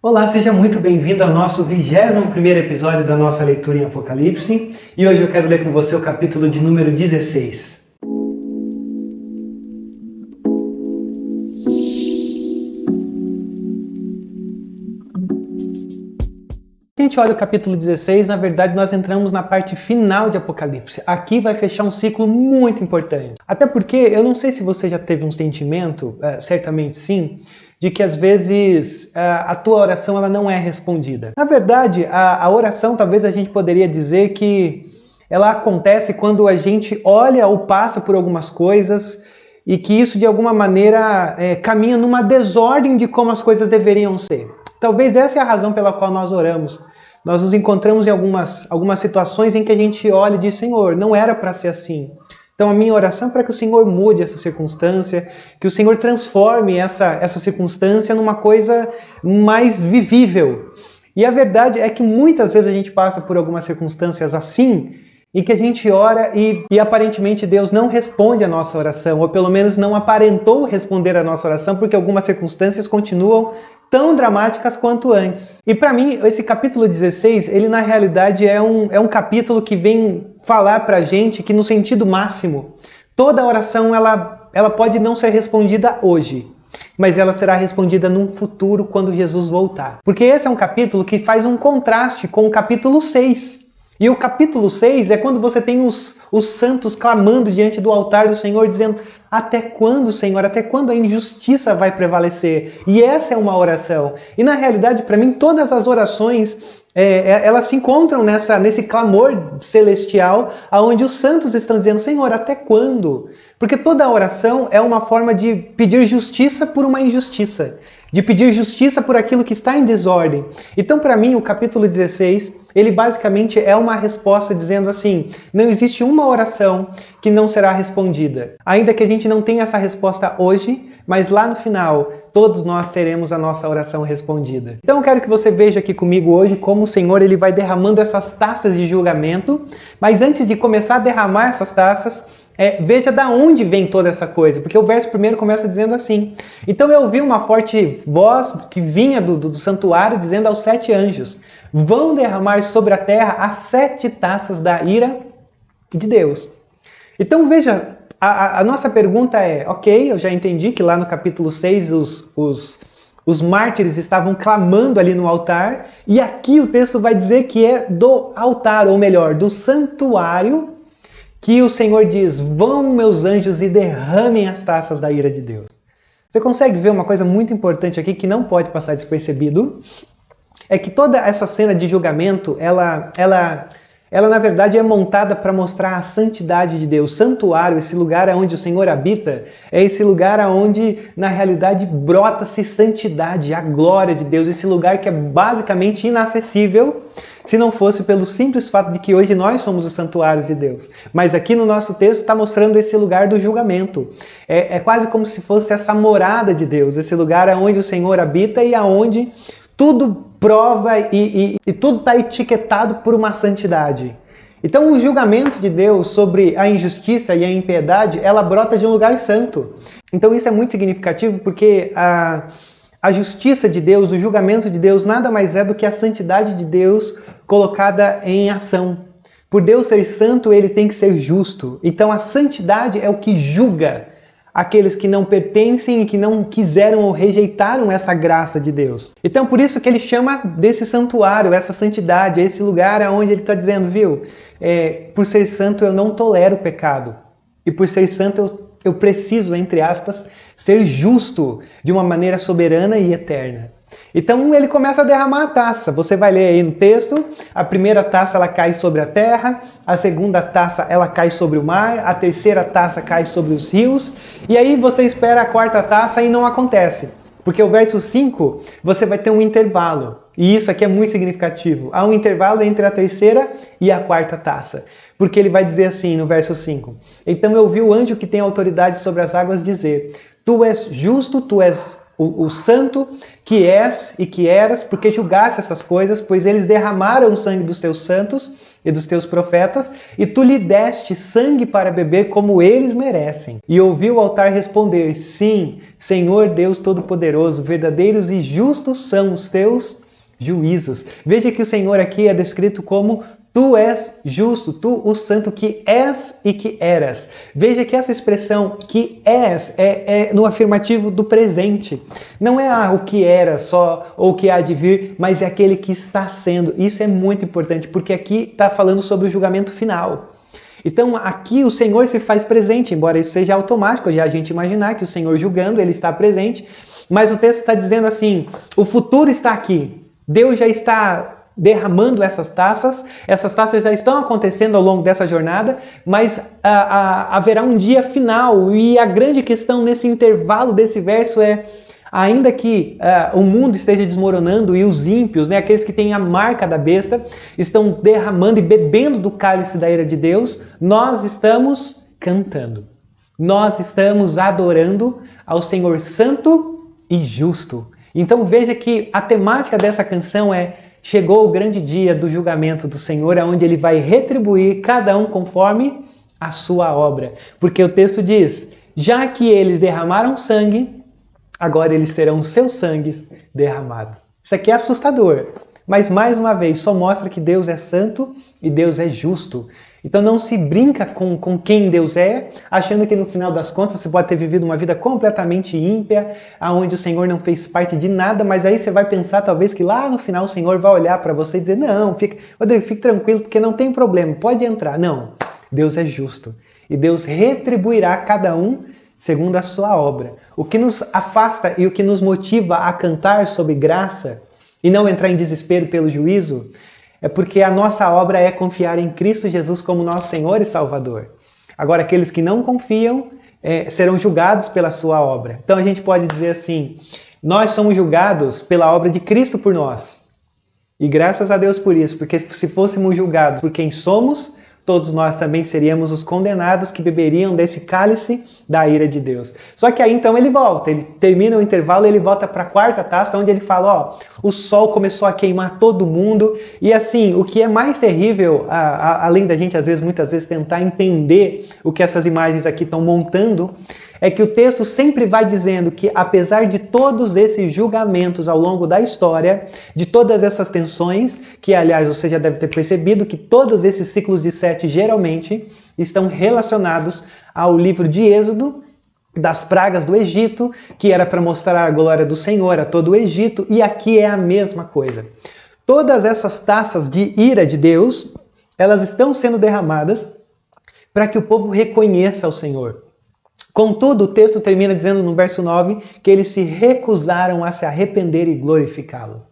Olá, seja muito bem-vindo ao nosso 21º episódio da nossa leitura em Apocalipse. E hoje eu quero ler com você o capítulo de número 16. A gente olha o capítulo 16, na verdade nós entramos na parte final de Apocalipse. Aqui vai fechar um ciclo muito importante. Até porque, eu não sei se você já teve um sentimento, certamente sim, de que às vezes a tua oração ela não é respondida. Na verdade, a oração talvez a gente poderia dizer que ela acontece quando a gente olha ou passa por algumas coisas e que isso de alguma maneira caminha numa desordem de como as coisas deveriam ser. Talvez essa é a razão pela qual nós oramos. Nós nos encontramos em algumas situações em que a gente olha e diz, Senhor, não era para ser assim. Então a minha oração é para que o Senhor mude essa circunstância, que o Senhor transforme essa circunstância numa coisa mais vivível. E a verdade é que muitas vezes a gente passa por algumas circunstâncias assim, em que a gente ora e aparentemente Deus não responde a nossa oração, ou pelo menos não aparentou responder a nossa oração, porque algumas circunstâncias continuam tão dramáticas quanto antes. E para mim, esse capítulo 16, ele na realidade é um capítulo que vem falar pra gente que no sentido máximo, toda oração ela pode não ser respondida hoje, mas ela será respondida num futuro quando Jesus voltar. Porque esse é um capítulo que faz um contraste com o capítulo 6. E o capítulo 6 é quando você tem os santos clamando diante do altar do Senhor, dizendo, até quando, Senhor? Até quando a injustiça vai prevalecer? E essa é uma oração. E na realidade, para mim, todas as orações, elas se encontram nesse clamor celestial, onde os santos estão dizendo, Senhor, até quando? Porque toda oração é uma forma de pedir justiça por uma injustiça, de pedir justiça por aquilo que está em desordem. Então, para mim, o capítulo 16, ele basicamente é uma resposta dizendo assim, não existe uma oração que não será respondida. Ainda que a gente não tenha essa resposta hoje, mas lá no final, todos nós teremos a nossa oração respondida. Então eu quero que você veja aqui comigo hoje como o Senhor ele vai derramando essas taças de julgamento, mas antes de começar a derramar essas taças, veja da onde vem toda essa coisa, porque o verso primeiro começa dizendo assim, então eu ouvi uma forte voz que vinha do santuário dizendo aos 7 anjos, vão derramar sobre a terra as 7 taças da ira de Deus. Então veja, a nossa pergunta é, ok, eu já entendi que lá no capítulo 6 os mártires estavam clamando ali no altar, e aqui o texto vai dizer que é do altar, ou melhor, do santuário, que o Senhor diz, vão meus anjos e derramem as taças da ira de Deus. Você consegue ver uma coisa muito importante aqui que não pode passar despercebido? É que toda essa cena de julgamento, ela na verdade é montada para mostrar a santidade de Deus. Santuário, esse lugar onde o Senhor habita, é esse lugar onde na realidade brota-se santidade, a glória de Deus. Esse lugar que é basicamente inacessível, se não fosse pelo simples fato de que hoje nós somos os santuários de Deus. Mas aqui no nosso texto está mostrando esse lugar do julgamento. É quase como se fosse essa morada de Deus, esse lugar onde o Senhor habita e aonde tudo prova e tudo está etiquetado por uma santidade. Então o julgamento de Deus sobre a injustiça e a impiedade, ela brota de um lugar santo. Então isso é muito significativo porque a justiça de Deus, o julgamento de Deus nada mais é do que a santidade de Deus colocada em ação. Por Deus ser santo, ele tem que ser justo. Então a santidade é o que julga aqueles que não pertencem e que não quiseram ou rejeitaram essa graça de Deus. Então por isso que ele chama desse santuário, essa santidade, esse lugar onde ele está dizendo, viu, por ser santo eu não tolero o pecado. E por ser santo eu preciso, entre aspas, ser justo de uma maneira soberana e eterna. Então ele começa a derramar a taça. Você vai ler aí no texto, a primeira taça ela cai sobre a terra, a segunda taça ela cai sobre o mar, a terceira taça cai sobre os rios, e aí você espera a quarta taça e não acontece. Porque o verso 5, você vai ter um intervalo. E isso aqui é muito significativo. Há um intervalo entre a terceira e a quarta taça. Porque ele vai dizer assim no verso 5. Então eu vi o anjo que tem autoridade sobre as águas dizer, tu és justo, tu és o santo que és e que eras, porque julgaste essas coisas, pois eles derramaram o sangue dos teus santos e dos teus profetas, e tu lhe deste sangue para beber como eles merecem. E ouviu o altar responder: sim, Senhor Deus Todo-Poderoso, verdadeiros e justos são os teus juízos. Veja que o Senhor aqui é descrito como tu és justo, tu o santo que és e que eras. Veja que essa expressão que és é no afirmativo do presente. Não é o que era só ou o que há de vir, mas é aquele que está sendo. Isso é muito importante, porque aqui está falando sobre o julgamento final. Então aqui o Senhor se faz presente, embora isso seja automático, já a gente imaginar que o Senhor julgando, ele está presente, mas o texto está dizendo assim, o futuro está aqui, Deus já está derramando essas taças já estão acontecendo ao longo dessa jornada, mas haverá um dia final, e a grande questão nesse intervalo desse verso é, ainda que o mundo esteja desmoronando e os ímpios, né, aqueles que têm a marca da besta, estão derramando e bebendo do cálice da ira de Deus, nós estamos cantando, nós estamos adorando ao Senhor Santo e Justo. Então veja que a temática dessa canção é: chegou o grande dia do julgamento do Senhor, onde Ele vai retribuir cada um conforme a sua obra. Porque o texto diz, já que eles derramaram sangue, agora eles terão o seu sangue derramado. Isso aqui é assustador, mas mais uma vez só mostra que Deus é santo e Deus é justo. Então não se brinca com quem Deus é, achando que no final das contas você pode ter vivido uma vida completamente ímpia, onde o Senhor não fez parte de nada, mas aí você vai pensar talvez que lá no final o Senhor vai olhar para você e dizer, não, Rodrigo, fique tranquilo porque não tem problema, pode entrar. Não, Deus é justo e Deus retribuirá cada um segundo a sua obra. O que nos afasta e o que nos motiva a cantar sobre graça e não entrar em desespero pelo juízo é porque a nossa obra é confiar em Cristo Jesus como nosso Senhor e Salvador. Agora, aqueles que não confiam serão julgados pela sua obra. Então a gente pode dizer assim, nós somos julgados pela obra de Cristo por nós. E graças a Deus por isso, porque se fôssemos julgados por quem somos, todos nós também seríamos os condenados que beberiam desse cálice da ira de Deus. Só que aí então ele volta, ele termina o intervalo e ele volta para a quarta taça, onde ele fala, ó, o sol começou a queimar todo mundo. E assim, o que é mais terrível, além da gente muitas vezes tentar entender o que essas imagens aqui estão montando, é que o texto sempre vai dizendo que apesar de todos esses julgamentos ao longo da história, de todas essas tensões, que aliás você já deve ter percebido que todos esses ciclos de 7 geralmente estão relacionados ao livro de Êxodo, das pragas do Egito, que era para mostrar a glória do Senhor a todo o Egito, e aqui é a mesma coisa. Todas essas taças de ira de Deus, elas estão sendo derramadas para que o povo reconheça o Senhor. Contudo, o texto termina dizendo no verso 9 que eles se recusaram a se arrepender e glorificá-lo.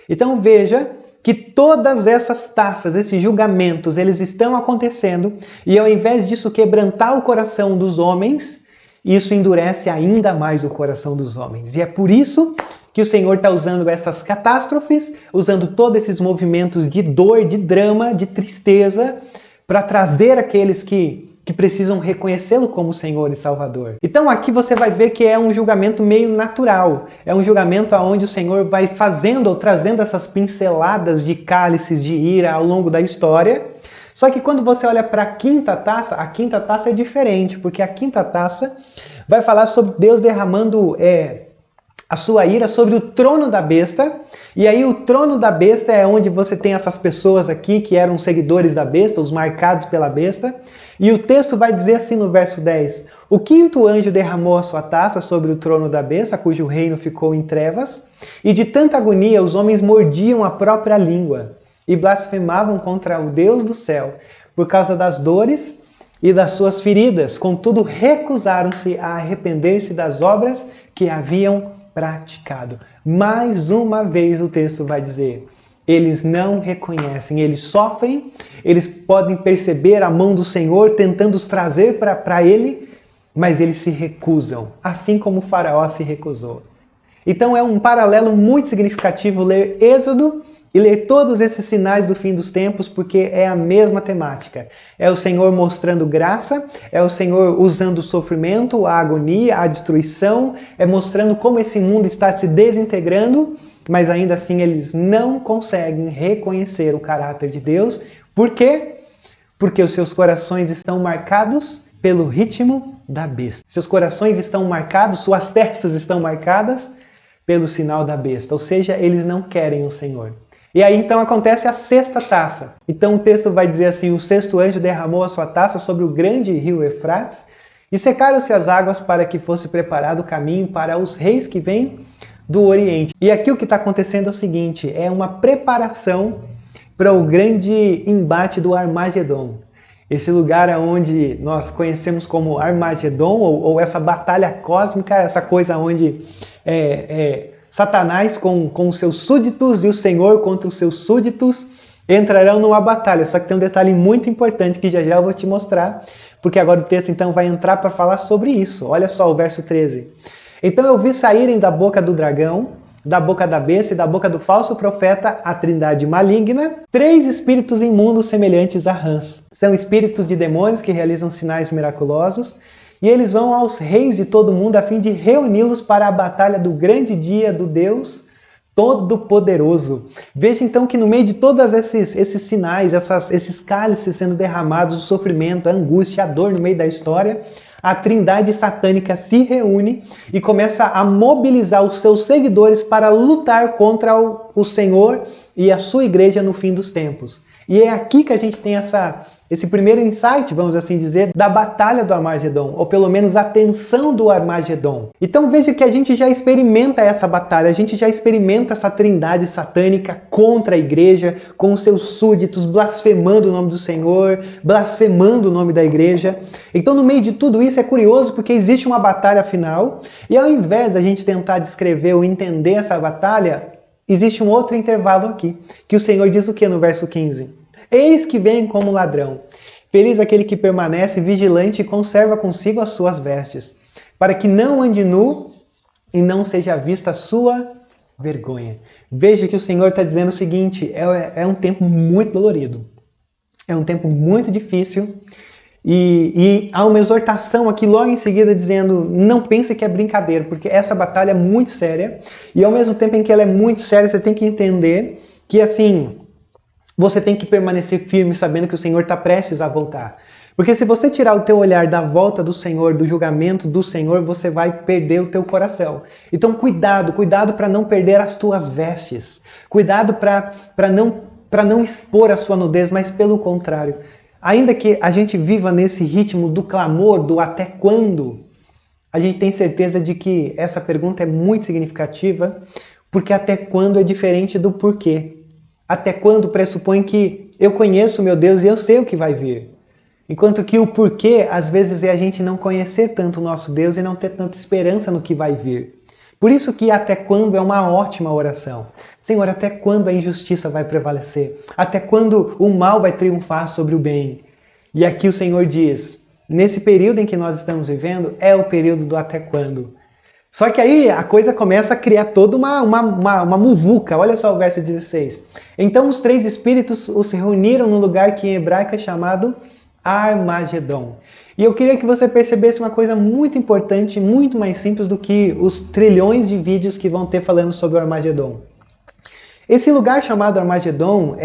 Então veja que todas essas taças, esses julgamentos, eles estão acontecendo e ao invés disso quebrantar o coração dos homens, isso endurece ainda mais o coração dos homens. E é por isso que o Senhor está usando essas catástrofes, usando todos esses movimentos de dor, de drama, de tristeza, para trazer aqueles que precisam reconhecê-lo como Senhor e Salvador. Então aqui você vai ver que é um julgamento meio natural. É um julgamento onde o Senhor vai fazendo ou trazendo essas pinceladas de cálices de ira ao longo da história. Só que quando você olha para a quinta taça é diferente, porque a quinta taça vai falar sobre Deus derramando a sua ira sobre o trono da besta, e aí o trono da besta é onde você tem essas pessoas aqui que eram seguidores da besta, os marcados pela besta, e o texto vai dizer assim no verso 10, o quinto anjo derramou a sua taça sobre o trono da besta, cujo reino ficou em trevas, e de tanta agonia os homens mordiam a própria língua, e blasfemavam contra o Deus do céu, por causa das dores e das suas feridas, contudo recusaram-se a arrepender-se das obras que haviam praticado. Mais uma vez o texto vai dizer, eles não reconhecem, eles sofrem, eles podem perceber a mão do Senhor tentando os trazer para ele, mas eles se recusam, assim como o faraó se recusou. Então é um paralelo muito significativo ler Êxodo e ler todos esses sinais do fim dos tempos, porque é a mesma temática. É o Senhor mostrando graça, é o Senhor usando o sofrimento, a agonia, a destruição, é mostrando como esse mundo está se desintegrando, mas ainda assim eles não conseguem reconhecer o caráter de Deus, Por quê? Porque os seus corações estão marcados pelo ritmo da besta. Seus corações estão marcados, suas testas estão marcadas pelo sinal da besta. Ou seja, eles não querem o Senhor. E aí então acontece a sexta taça. Então o texto vai dizer assim: o sexto anjo derramou a sua taça sobre o grande rio Eufrates e secaram-se as águas para que fosse preparado o caminho para os reis que vêm do Oriente. E aqui o que está acontecendo é o seguinte: é uma preparação para o grande embate do Armagedon. Esse lugar onde nós conhecemos como Armagedon, ou essa batalha cósmica, essa coisa onde Satanás com os seus súditos e o Senhor contra os seus súditos entrarão numa batalha. Só que tem um detalhe muito importante que já eu vou te mostrar, porque agora o texto então vai entrar para falar sobre isso. Olha só o verso 13. Então eu vi saírem da boca do dragão, da boca da besta e da boca do falso profeta, a trindade maligna, 3 espíritos imundos semelhantes a rãs. São espíritos de demônios que realizam sinais miraculosos, e eles vão aos reis de todo o mundo a fim de reuni-los para a batalha do grande dia do Deus Todo-Poderoso. Veja então que no meio de todos esses sinais, esses cálices sendo derramados, o sofrimento, a angústia, a dor no meio da história, a trindade satânica se reúne e começa a mobilizar os seus seguidores para lutar contra o Senhor e a sua igreja no fim dos tempos. E é aqui que a gente tem esse primeiro insight, vamos assim dizer, da batalha do Armagedon, ou pelo menos a tensão do Armagedon. Então veja que a gente já experimenta essa batalha, a gente já experimenta essa trindade satânica contra a igreja, com os seus súditos blasfemando o nome do Senhor, blasfemando o nome da igreja. Então no meio de tudo isso é curioso porque existe uma batalha final, e ao invés da gente tentar descrever ou entender essa batalha, existe um outro intervalo aqui, que o Senhor diz o que no verso 15? Eis que vem como ladrão. Feliz aquele que permanece vigilante e conserva consigo as suas vestes, para que não ande nu e não seja vista a sua vergonha. Veja que o Senhor está dizendo o seguinte: é um tempo muito dolorido, é um tempo muito difícil, e há uma exortação aqui logo em seguida dizendo: não pense que é brincadeira, porque essa batalha é muito séria, e ao mesmo tempo em que ela é muito séria, você tem que entender que assim, você tem que permanecer firme sabendo que o Senhor está prestes a voltar. Porque se você tirar o teu olhar da volta do Senhor, do julgamento do Senhor, você vai perder o teu coração. Então cuidado para não perder as tuas vestes. Cuidado para não expor a sua nudez, mas pelo contrário. Ainda que a gente viva nesse ritmo do clamor, do até quando, a gente tem certeza de que essa pergunta é muito significativa, porque até quando é diferente do porquê. Até quando pressupõe que eu conheço o meu Deus e eu sei o que vai vir. Enquanto que o porquê, às vezes, é a gente não conhecer tanto o nosso Deus e não ter tanta esperança no que vai vir. Por isso que até quando é uma ótima oração. Senhor, até quando a injustiça vai prevalecer? Até quando o mal vai triunfar sobre o bem? E aqui o Senhor diz, nesse período em que nós estamos vivendo, é o período do até quando. Só que aí a coisa começa a criar toda uma muvuca. Olha só o verso 16. Então os 3 espíritos se reuniram no lugar que em hebraico é chamado Armagedon. E eu queria que você percebesse uma coisa muito importante, muito mais simples do que os trilhões de vídeos que vão ter falando sobre o Armagedon. Esse lugar chamado Armagedon,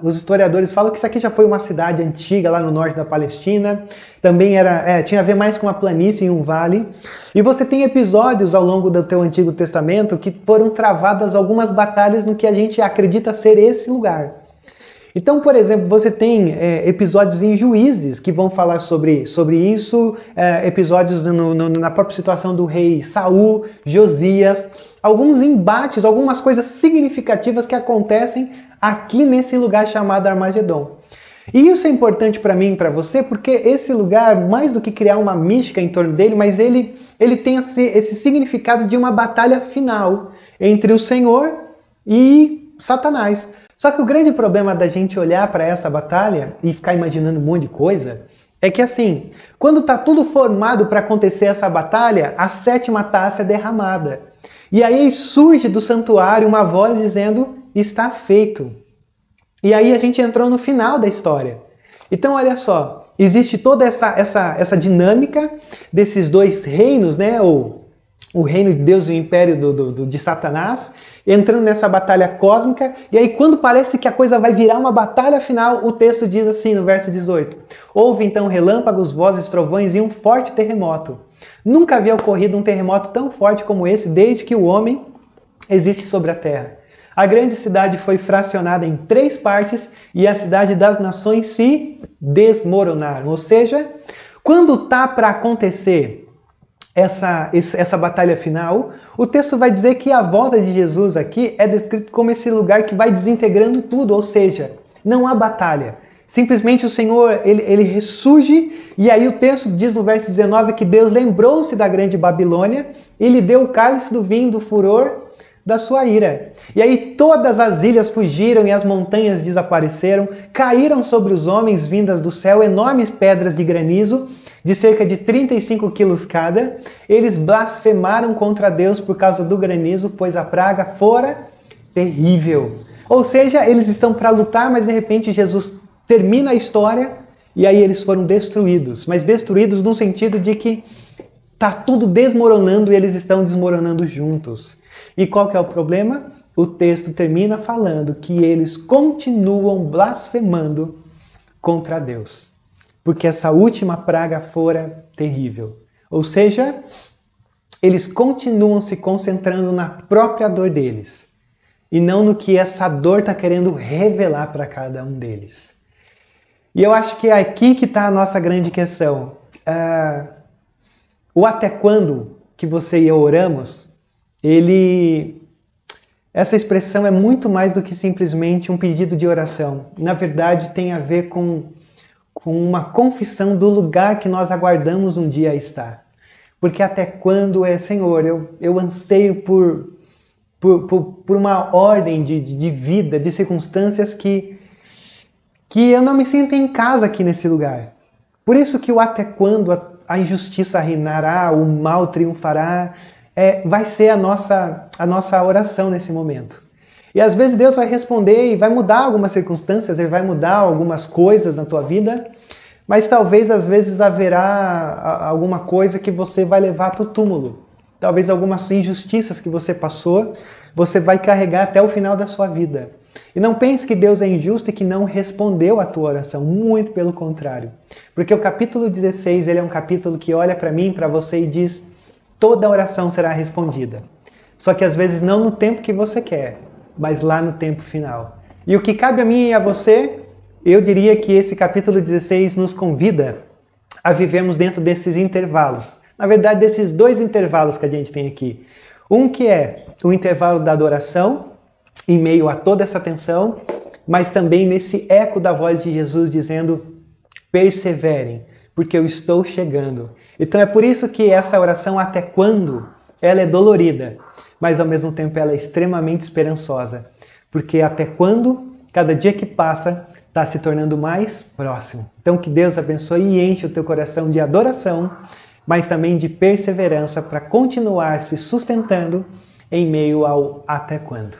os historiadores falam que isso aqui já foi uma cidade antiga lá no norte da Palestina, também tinha a ver mais com uma planície e um vale. E você tem episódios ao longo do teu Antigo Testamento que foram travadas algumas batalhas no que a gente acredita ser esse lugar. Então, por exemplo, você tem episódios em Juízes que vão falar sobre isso, episódios na própria situação do rei Saul, Josias, alguns embates, algumas coisas significativas que acontecem aqui nesse lugar chamado Armagedon. E isso é importante para mim e para você, porque esse lugar, mais do que criar uma mística em torno dele, mas ele tem esse significado de uma batalha final entre o Senhor e Satanás. Só que o grande problema da gente olhar para essa batalha e ficar imaginando um monte de coisa é que assim, quando está tudo formado para acontecer essa batalha, a 7ª taça é derramada. E aí surge do santuário uma voz dizendo, está feito. E aí a gente entrou no final da história. Então olha só, existe toda essa dinâmica desses 2 reinos, né? O reino de Deus e o império de Satanás, entrando nessa batalha cósmica, e aí quando parece que a coisa vai virar uma batalha final, o texto diz assim no verso 18: houve então relâmpagos, vozes, trovões e um forte terremoto. Nunca havia ocorrido um terremoto tão forte como esse desde que o homem existe sobre a terra. A grande cidade foi fracionada em 3 partes e a cidade das nações se desmoronaram. Ou seja, quando está para acontecer essa batalha final, o texto vai dizer que a volta de Jesus aqui é descrito como esse lugar que vai desintegrando tudo, ou seja, não há batalha. Simplesmente o Senhor, ele ressurge, e aí o texto diz no verso 19 que Deus lembrou-se da grande Babilônia e lhe deu o cálice do vinho do furor da sua ira. E aí todas as ilhas fugiram e as montanhas desapareceram, caíram sobre os homens vindas do céu enormes pedras de granizo, de cerca de 35 quilos cada. Eles blasfemaram contra Deus por causa do granizo, pois a praga fora terrível. Ou seja, eles estão para lutar, mas de repente Jesus termina a história e aí eles foram destruídos. Mas destruídos no sentido de que está tudo desmoronando e eles estão desmoronando juntos. E qual que é o problema? O texto termina falando que eles continuam blasfemando contra Deus, porque essa última praga fora terrível. Ou seja, eles continuam se concentrando na própria dor deles e não no que essa dor está querendo revelar para cada um deles. E eu acho que é aqui que está a nossa grande questão. O até quando que você e eu oramos, essa expressão é muito mais do que simplesmente um pedido de oração. Na verdade, tem a ver com uma confissão do lugar que nós aguardamos um dia estar. Porque até quando Senhor, eu anseio por uma ordem de vida, de circunstâncias que eu não me sinto em casa aqui nesse lugar. Por isso que o até quando a injustiça reinará, o mal triunfará, vai ser a nossa oração nesse momento. E às vezes Deus vai responder e vai mudar algumas circunstâncias, Ele vai mudar algumas coisas na tua vida, mas talvez às vezes haverá alguma coisa que você vai levar para o túmulo. Talvez algumas injustiças que você passou, você vai carregar até o final da sua vida. E não pense que Deus é injusto e que não respondeu a tua oração, muito pelo contrário. Porque o capítulo 16, ele é um capítulo que olha para mim, para você e diz: toda oração será respondida. Só que às vezes não no tempo que você quer, mas lá no tempo final. E o que cabe a mim e a você, eu diria que esse capítulo 16 nos convida a vivermos dentro desses intervalos. Na verdade, desses 2 intervalos que a gente tem aqui. Um que é o intervalo da adoração, em meio a toda essa tensão, mas também nesse eco da voz de Jesus dizendo: perseverem, porque eu estou chegando. Então é por isso que essa oração até quando, ela é dolorida, mas ao mesmo tempo ela é extremamente esperançosa. Porque até quando, cada dia que passa, está se tornando mais próximo. Então que Deus abençoe e enche o teu coração de adoração, mas também de perseverança para continuar se sustentando em meio ao até quando.